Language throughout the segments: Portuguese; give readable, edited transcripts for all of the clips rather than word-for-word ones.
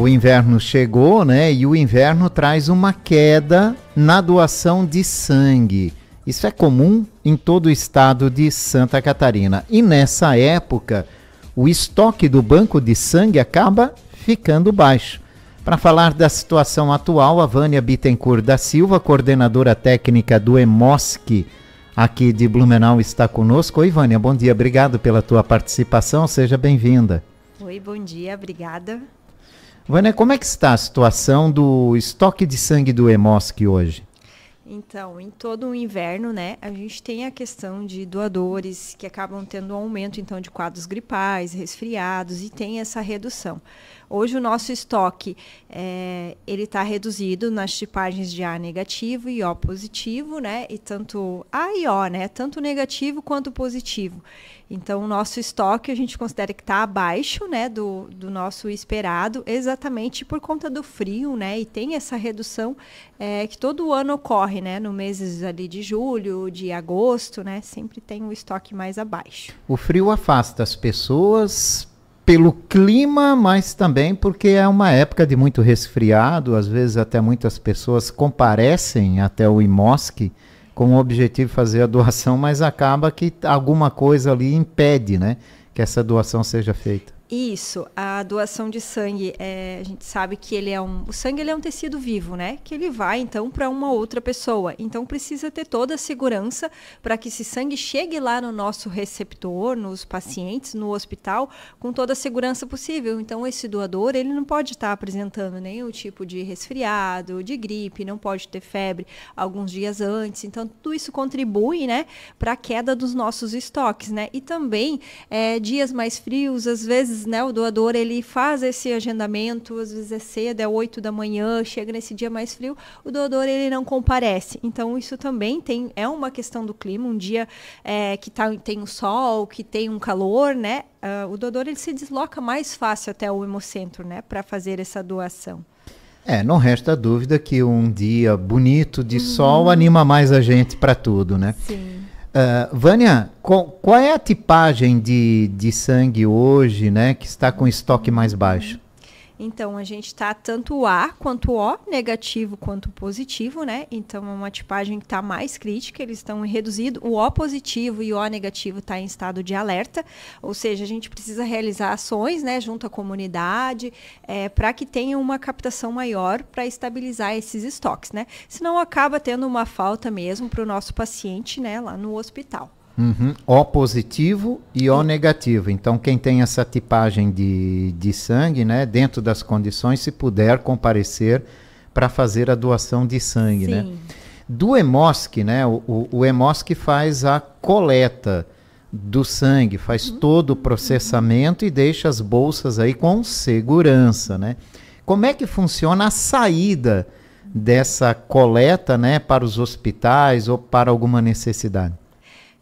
O inverno chegou, né? E o inverno traz uma queda na doação de sangue. Isso é comum em todo o estado de Santa Catarina. E nessa época, o estoque do banco de sangue acaba ficando baixo. Para falar da situação atual, a Vânia Bittencourt da Silva, coordenadora técnica do EMOSC, aqui de Blumenau, está conosco. Oi, Vânia, bom dia. Obrigado pela tua participação. Seja bem-vinda. Oi, bom dia. Obrigada. Vânia, como é que está a situação do estoque de sangue do EMOSC hoje? Então, em todo o inverno, né, a gente tem a questão de doadores que acabam tendo um aumento, então, de quadros gripais, resfriados, e tem essa redução. Hoje o nosso estoque, ele está reduzido nas tipagens de A negativo e O positivo, né, e tanto A e O, né, tanto negativo quanto positivo. Então, o nosso estoque a gente considera que está abaixo, né, do nosso esperado, exatamente por conta do frio, né, e tem essa redução que todo ano ocorre, né, no meses ali de julho, de agosto, né, sempre tem um estoque mais abaixo. O frio afasta as pessoas pelo clima, mas também porque é uma época de muito resfriado, às vezes até muitas pessoas comparecem até o EMOSC com o objetivo de fazer a doação, mas acaba que alguma coisa ali impede, né, que essa doação seja feita. Isso, a doação de sangue, a gente sabe que o sangue ele é um tecido vivo, né? Que ele vai, então, para uma outra pessoa. Então, precisa ter toda a segurança para que esse sangue chegue lá no nosso receptor, nos pacientes, no hospital, com toda a segurança possível. Então, esse doador, ele não pode estar apresentando nenhum tipo de resfriado, de gripe, não pode ter febre alguns dias antes. Então, tudo isso contribui, né, para a queda dos nossos estoques, né? E também, dias mais frios, às vezes, né, o doador ele faz esse agendamento, às vezes é cedo, é 8 da manhã, chega nesse dia mais frio, o doador ele não comparece. Então isso também é uma questão do clima, um dia que tem o sol, que tem um calor, né, o doador ele se desloca mais fácil até o hemocentro, né, para fazer essa doação. Não resta dúvida que um dia bonito de sol anima mais a gente para tudo, né? Sim. Vânia, qual é a tipagem de sangue hoje, né, que está com estoque mais baixo? Então, a gente está tanto A quanto O, negativo quanto positivo, né? Então, é uma tipagem que está mais crítica, eles estão reduzidos. O O positivo e o O negativo está em estado de alerta, ou seja, a gente precisa realizar ações, né, junto à comunidade, para que tenha uma captação maior para estabilizar esses estoques, né? Senão acaba tendo uma falta mesmo para o nosso paciente, né, lá no hospital. O positivo e O negativo. Então, quem tem essa tipagem de sangue, né, dentro das condições, se puder comparecer para fazer a doação de sangue, Sim. né? Do EMOSC, né, o EMOSC faz a coleta do sangue, faz todo o processamento e deixa as bolsas aí com segurança, né? Como é que funciona a saída dessa coleta, né, para os hospitais ou para alguma necessidade?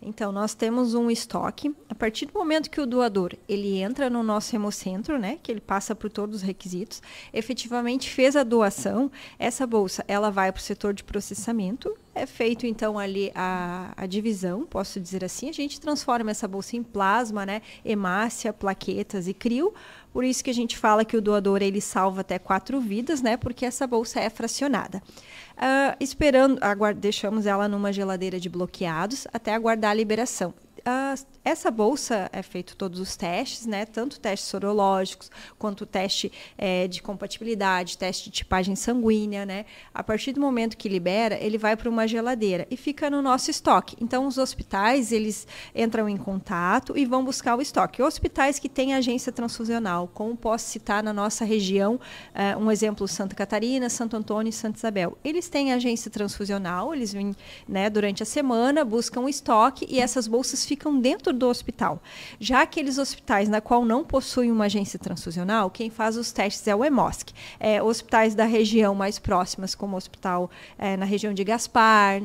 Então, nós temos um estoque. A partir do momento que o doador ele entra no nosso hemocentro, né, que ele passa por todos os requisitos, efetivamente fez a doação, essa bolsa ela vai para o setor de processamento. É feito, então, ali a divisão, posso dizer assim. A gente transforma essa bolsa em plasma, né, hemácia, plaquetas e crio. Por isso que a gente fala que o doador ele salva até 4 vidas, né, porque essa bolsa é fracionada. Deixamos ela numa geladeira de bloqueados até aguardar a liberação. Essa bolsa é feito todos os testes, né? Tanto testes sorológicos quanto teste de compatibilidade, teste de tipagem sanguínea, né? A partir do momento que libera, ele vai para uma geladeira e fica no nosso estoque. Então, os hospitais, eles entram em contato e vão buscar o estoque. Hospitais que têm agência transfusional, como posso citar na nossa região, um exemplo, Santa Catarina, Santo Antônio e Santa Isabel. Eles têm agência transfusional, eles vêm, né, durante a semana, buscam o estoque e essas bolsas ficam dentro do hospital. Já aqueles hospitais na qual não possuem uma agência transfusional, quem faz os testes é o EMOSC. Hospitais da região mais próximas, como o hospital na região de Gaspar,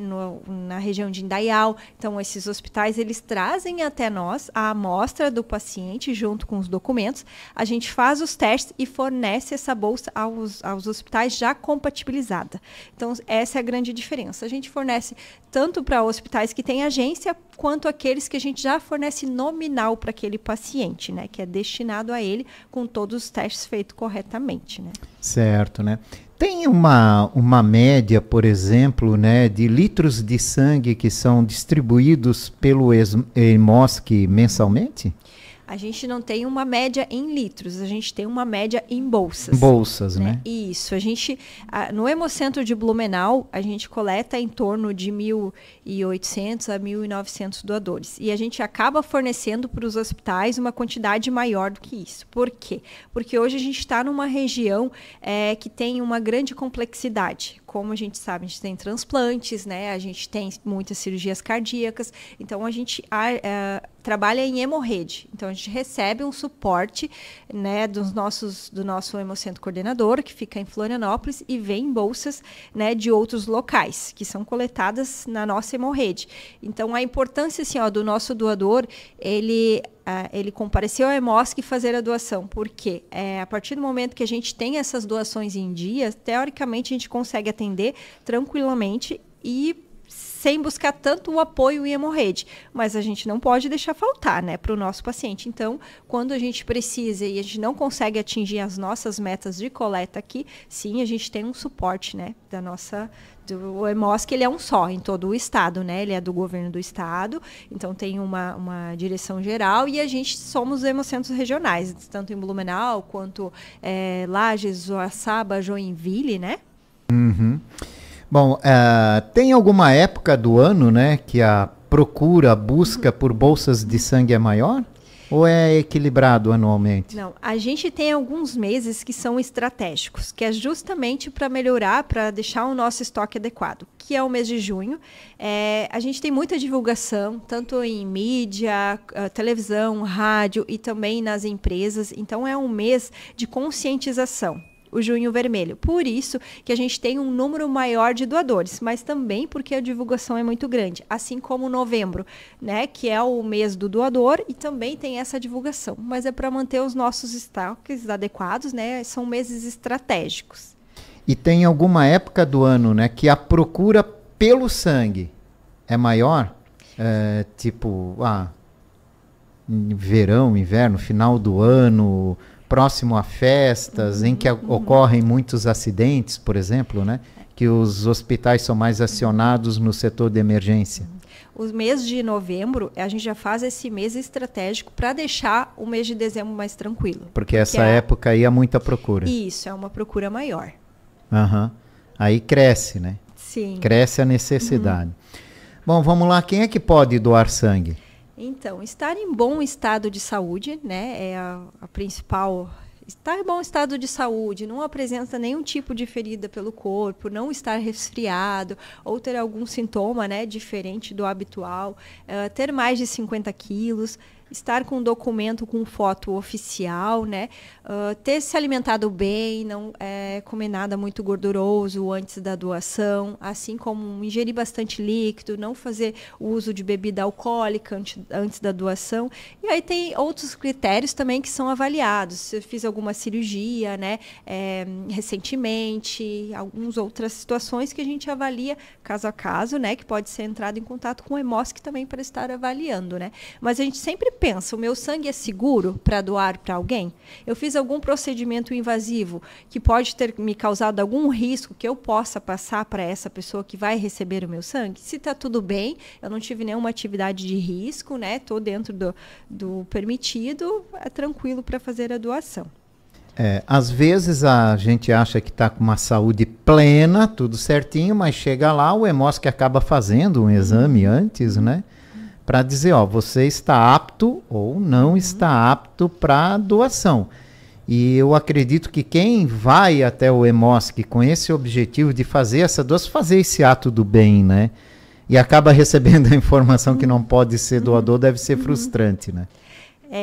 na região de Indaial. Então, esses hospitais, eles trazem até nós a amostra do paciente junto com os documentos. A gente faz os testes e fornece essa bolsa aos hospitais já compatibilizada. Então, essa é a grande diferença. A gente fornece tanto para hospitais que têm agência, quanto aqueles que a gente já fornece nominal para aquele paciente, né? Que é destinado a ele com todos os testes feitos corretamente, né? Certo, né? Tem uma média, por exemplo, né, de litros de sangue que são distribuídos pelo EMOSC mensalmente? A gente não tem uma média em litros, a gente tem uma média em bolsas. Bolsas, né? Isso. No Hemocentro de Blumenau, a gente coleta em torno de 1.800 a 1.900 doadores. E a gente acaba fornecendo para os hospitais uma quantidade maior do que isso. Por quê? Porque hoje a gente está numa região que tem uma grande complexidade. Como a gente sabe, a gente tem transplantes, né? A gente tem muitas cirurgias cardíacas. Então, a gente trabalha em hemorrede. Então, a gente recebe um suporte, né, do nosso Hemocentro Coordenador, que fica em Florianópolis, e vem bolsas, né, de outros locais, que são coletadas na nossa hemorrede. Então, a importância assim, do nosso doador, ele compareceu ao EMOSC fazer a doação. Por quê? A partir do momento que a gente tem essas doações em dia, teoricamente a gente consegue atender tranquilamente e sem buscar tanto o apoio em hemorrede. Mas a gente não pode deixar faltar, né, para o nosso paciente. Então, quando a gente precisa e a gente não consegue atingir as nossas metas de coleta aqui, sim, a gente tem um suporte, né, do EMOSC, ele é um só em todo o estado, né? Ele é do governo do estado, então tem uma direção geral e a gente somos hemocentros regionais, tanto em Blumenau quanto Lages, Joaçaba, Joinville, né? Uhum. Bom, tem alguma época do ano, né, que a busca por bolsas de sangue é maior? Ou é equilibrado anualmente? Não, a gente tem alguns meses que são estratégicos, que é justamente para melhorar, para deixar o nosso estoque adequado, que é o mês de junho. A gente tem muita divulgação, tanto em mídia, televisão, rádio e também nas empresas. Então, é um mês de conscientização. O Junho Vermelho. Por isso que a gente tem um número maior de doadores, mas também porque a divulgação é muito grande, assim como novembro, né, que é o mês do doador e também tem essa divulgação, mas é para manter os nossos estoques adequados, né, são meses estratégicos. E tem alguma época do ano, né, que a procura pelo sangue é maior? Tipo, verão, inverno, final do ano, próximo a festas, em que ocorrem muitos acidentes, por exemplo, né? Que os hospitais são mais acionados no setor de emergência. Os meses de novembro, a gente já faz esse mês estratégico para deixar o mês de dezembro mais tranquilo. Porque essa época aí há muita procura. Isso, é uma procura maior. Uhum. Aí cresce, né? Sim. Cresce a necessidade. Bom, vamos lá. Quem é que pode doar sangue? Então, estar em bom estado de saúde, né, é a principal. Estar em bom estado de saúde, não apresenta nenhum tipo de ferida pelo corpo, não estar resfriado ou ter algum sintoma, né, diferente do habitual, ter mais de 50 quilos, estar com um documento com foto oficial, né? Ter se alimentado bem, não comer nada muito gorduroso antes da doação, assim como ingerir bastante líquido, não fazer o uso de bebida alcoólica antes da doação. E aí tem outros critérios também que são avaliados. Se eu fiz alguma cirurgia, né? Recentemente, algumas outras situações que a gente avalia caso a caso, né? Que pode ser entrado em contato com o EMOSC também para estar avaliando, né? Mas a gente sempre pensa, o meu sangue é seguro para doar para alguém? Eu fiz algum procedimento invasivo que pode ter me causado algum risco que eu possa passar para essa pessoa que vai receber o meu sangue? Se está tudo bem, eu não tive nenhuma atividade de risco, né? Estou dentro do permitido, é tranquilo para fazer a doação. Às vezes a gente acha que está com uma saúde plena, tudo certinho, mas chega lá, o EMOSC acaba fazendo um exame antes, né? Para dizer, você está apto ou não está apto para doação. E eu acredito que quem vai até o EMOSC com esse objetivo de fazer essa doação, fazer esse ato do bem, né? E acaba recebendo a informação que não pode ser doador, deve ser frustrante, né?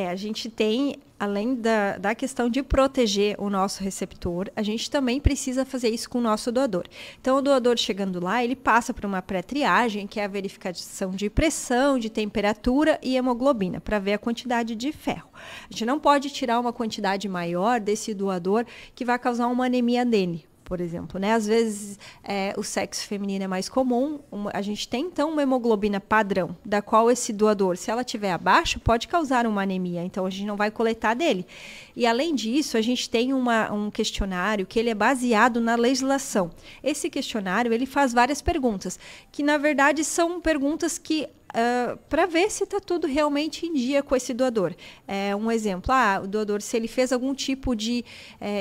A gente tem, além da questão de proteger o nosso receptor, a gente também precisa fazer isso com o nosso doador. Então, o doador chegando lá, ele passa por uma pré-triagem, que é a verificação de pressão, de temperatura e hemoglobina, para ver a quantidade de ferro. A gente não pode tirar uma quantidade maior desse doador que vai causar uma anemia nele. por exemplo, né? Às vezes o sexo feminino é mais comum, a gente tem então uma hemoglobina padrão, da qual esse doador, se ela estiver abaixo, pode causar uma anemia, então a gente não vai coletar dele. E além disso, a gente tem um questionário que ele é baseado na legislação. Esse questionário, ele faz várias perguntas, que na verdade são perguntas que para ver se está tudo realmente em dia com esse doador. Um exemplo, o doador, se ele fez algum tipo de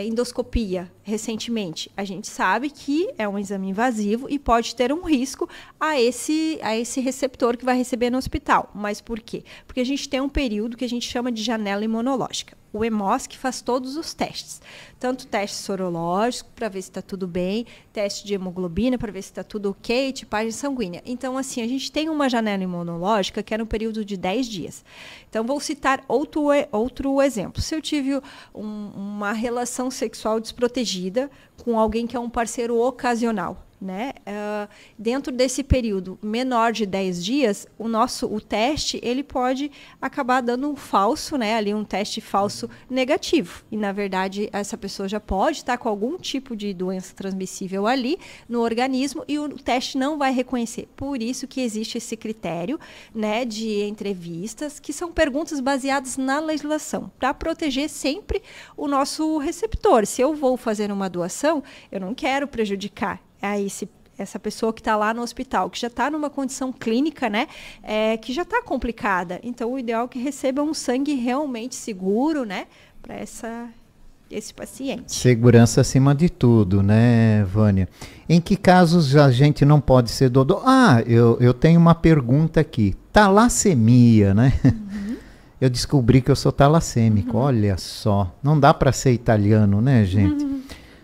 endoscopia recentemente, a gente sabe que é um exame invasivo e pode ter um risco a esse receptor que vai receber no hospital. Mas por quê? Porque a gente tem um período que a gente chama de janela imunológica. O EMOSC faz todos os testes, tanto teste sorológico para ver se está tudo bem, teste de hemoglobina para ver se está tudo ok, tipagem sanguínea. Então, assim, a gente tem uma janela imunológica que é no período de 10 dias. Então, vou citar outro exemplo. Se eu tive uma relação sexual desprotegida com alguém que é um parceiro ocasional, né? Dentro desse período menor de 10 dias, o teste ele pode acabar dando um falso, né? Ali um teste falso negativo. E, na verdade, essa pessoa já pode estar com algum tipo de doença transmissível ali no organismo e o teste não vai reconhecer. Por isso que existe esse critério, né, de entrevistas, que são perguntas baseadas na legislação, para proteger sempre o nosso receptor. Se eu vou fazer uma doação, eu não quero prejudicar essa pessoa que está lá no hospital, que já está numa condição clínica, né, que já está complicada. Então, o ideal é que receba um sangue realmente seguro, né, para esse paciente. Segurança acima de tudo, né, Vânia? Em que casos a gente não pode ser doador? Eu tenho uma pergunta aqui. Talassemia, né? Uhum. Eu descobri que eu sou talassêmico, olha só. Não dá para ser italiano, né, gente? Uhum.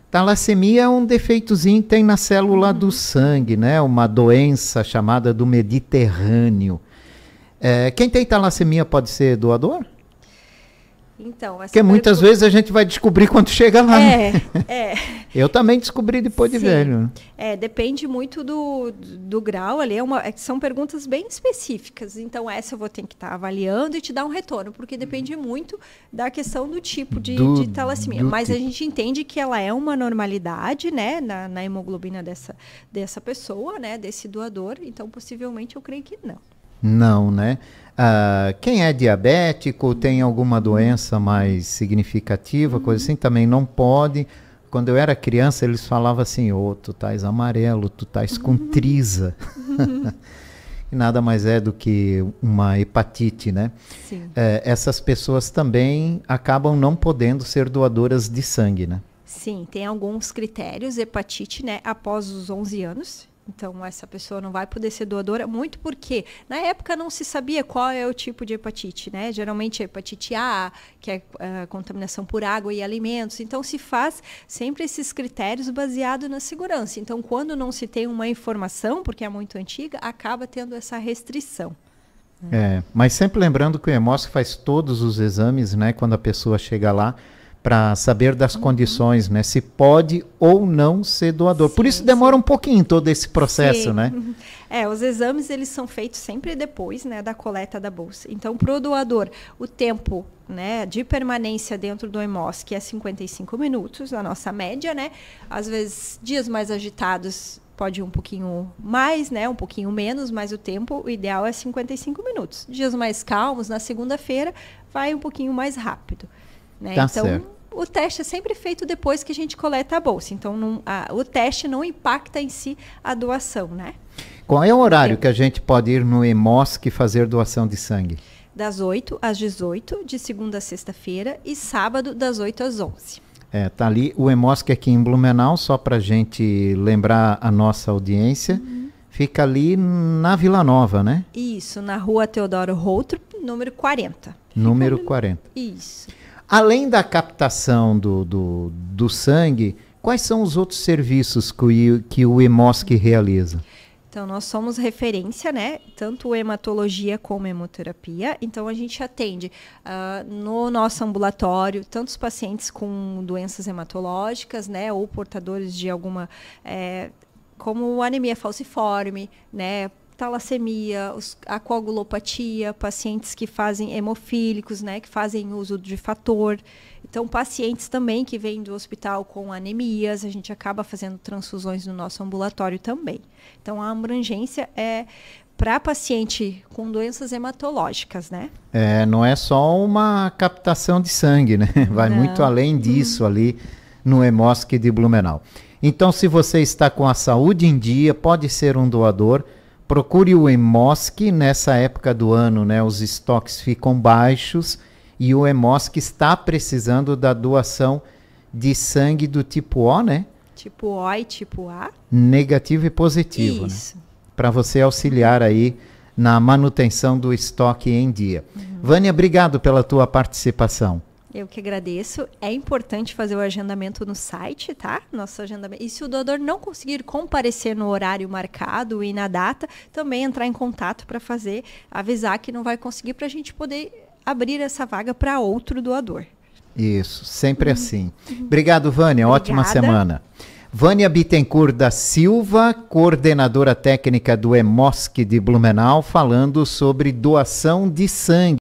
Talassemia é um defeitozinho que tem na célula do sangue, né? Uma doença chamada do Mediterrâneo. Quem tem talassemia pode ser doador? Então, porque muitas vezes a gente vai descobrir quando chega lá. Eu também descobri depois de velho. Depende muito do grau ali. São perguntas bem específicas. Então, essa eu vou ter que estar avaliando e te dar um retorno, porque depende muito da questão do tipo de talassemia. Mas a gente entende que ela é uma normalidade, né, na hemoglobina dessa pessoa, né, desse doador. Então, possivelmente, eu creio que não. Não, né? Quem é diabético, tem alguma doença mais significativa, coisa assim, também não pode. Quando eu era criança, eles falavam assim, tu estás amarelo, tu estás com triza. E nada mais é do que uma hepatite, né? Sim. Essas pessoas também acabam não podendo ser doadoras de sangue, né? Sim, tem alguns critérios, hepatite, né, após os 11 anos. Então, essa pessoa não vai poder ser doadora, muito porque na época não se sabia qual é o tipo de hepatite, né? Geralmente é hepatite A, que é contaminação por água e alimentos. Então, se faz sempre esses critérios baseados na segurança. Então, quando não se tem uma informação, porque é muito antiga, acaba tendo essa restrição. Mas sempre lembrando que o EMOSC faz todos os exames, né? Quando a pessoa chega lá, para saber das condições, né? Se pode ou não ser doador. Por isso demora um pouquinho todo esse processo, né? Os exames eles são feitos sempre depois, né, da coleta da bolsa. Então, para o doador, o tempo, né, de permanência dentro do EMOSC é 55 minutos, a nossa média, né? Às vezes, dias mais agitados pode ir um pouquinho mais, né, um pouquinho menos, mas o tempo o ideal é 55 minutos. Dias mais calmos, na segunda-feira, vai um pouquinho mais rápido. Né? Tá certo. O teste é sempre feito depois que a gente coleta a bolsa. Então, o teste não impacta em si a doação, né? Qual é o horário que a gente pode ir no EMOSC fazer doação de sangue? Das 8 às 18, de segunda a sexta-feira, e sábado das 8 às 11. Tá ali o EMOSC aqui em Blumenau, só para a gente lembrar a nossa audiência. Fica ali na Vila Nova, né? Isso, na rua Teodoro Routro, número 40. Número 40. Isso. Além da captação do sangue, quais são os outros serviços que o EMOSC realiza? Então, nós somos referência, né? Tanto hematologia como hemoterapia. Então, a gente atende no nosso ambulatório tantos pacientes com doenças hematológicas, né? Ou portadores de alguma... como anemia falciforme, né? talassemia, a coagulopatia, pacientes que fazem hemofílicos, né, que fazem uso de fator. Então, pacientes também que vêm do hospital com anemias, a gente acaba fazendo transfusões no nosso ambulatório também. Então, a abrangência é para paciente com doenças hematológicas, né? Não é só uma captação de sangue, né? Vai muito além disso ali no Hemosk de Blumenau. Então, se você está com a saúde em dia, pode ser um doador. Procure o Hemosk nessa época do ano, né? Os estoques ficam baixos e o Hemosk está precisando da doação de sangue do tipo O, né? Tipo O e tipo A. Negativo e positivo, Isso. Né? Para você auxiliar aí na manutenção do estoque em dia. Vânia, obrigado pela tua participação. Eu que agradeço. É importante fazer o agendamento no site, tá? Nosso agendamento. E se o doador não conseguir comparecer no horário marcado e na data, também entrar em contato para avisar que não vai conseguir, para a gente poder abrir essa vaga para outro doador. Isso, sempre assim. Obrigado, Vânia. Obrigada. Ótima semana. Vânia Bittencourt da Silva, coordenadora técnica do Hemosk de Blumenau, falando sobre doação de sangue.